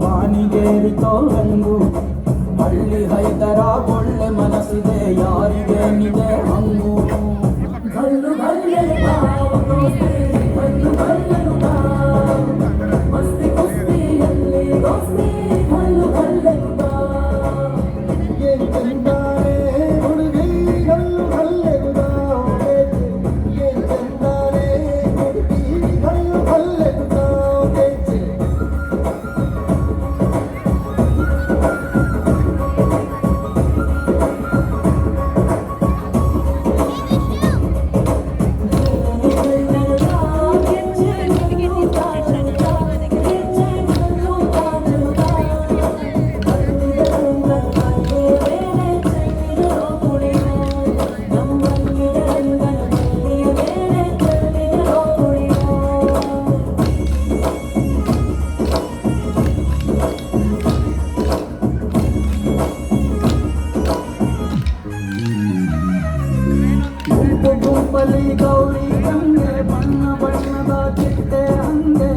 ಬಾನಿಗೇರಿತೋ ರಂಗು ಹಳ್ಳಿ ಹೈದರ ಒಳ್ಳೆ ಮನಸ್ಸಿದೆ ಯಾರಿಗೇನಿದೆ ಹಂಗು ಗಲ್ಲು ಗಲ್ಲೆಲ್ಲ ಗಲ್ಲು ಗಲ್ಲೆಲ್ಲ ಮಸ್ತಿ ಕುಸ್ತಿಯಲ್ಲಿ ದೋಸ್ತಿ ಗಲ್ಲು ಗಲ್ಲೆಲ್ಲ ಏನ್ ಚಂದಾನೆ ಹುಡುಗಿ ಗಲ್ಲು ಗಲ್ಲೆಲ್ಲ ಏನ್ ಚಂದಾನೆ ಹುಡುಗಿ ಗಲ್ಲು ಗಲ್ಲೆಲ್ಲ ಗುಂಪಲಿ ಗೌರಿ ಗಂಗೆ ಬಣ್ಣ ಬಣ್ಣದ ಚಿಟ್ಟೆ ಹಂಗೆ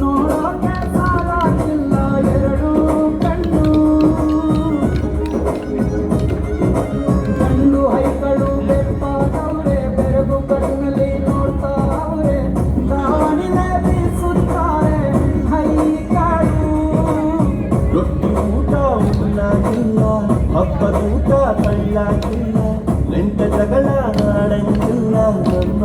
ನೋಡೋಕೆ ಸಾಲಾಗಿಲ್ಲ ಎರಡು ಕಣ್ಣು ಗಂಡು ಹೈಗಳು ಬೆಪ್ಪಾದವ್ರೆ ಬೆರಗು ಕಣ್ಣಲ್ಲಿ ನೋಡ್ತಾವ್ರೆ ದಾವಣಿಲೆ ಬೀಸುತ್ತಾರೆ ಹೈಗಳು ರೊಟ್ಟಿ ಊಟ ಉಣ್ಣಾಗಿಲ್ಲ ಹಬ್ಬದ ಊಟ ತಳ್ಳಾಗಿಲ್ಲ ನೆಂಟ ಜಗಳ ಆಡಂಗಿಲ್ಲ ನಮ್ಮ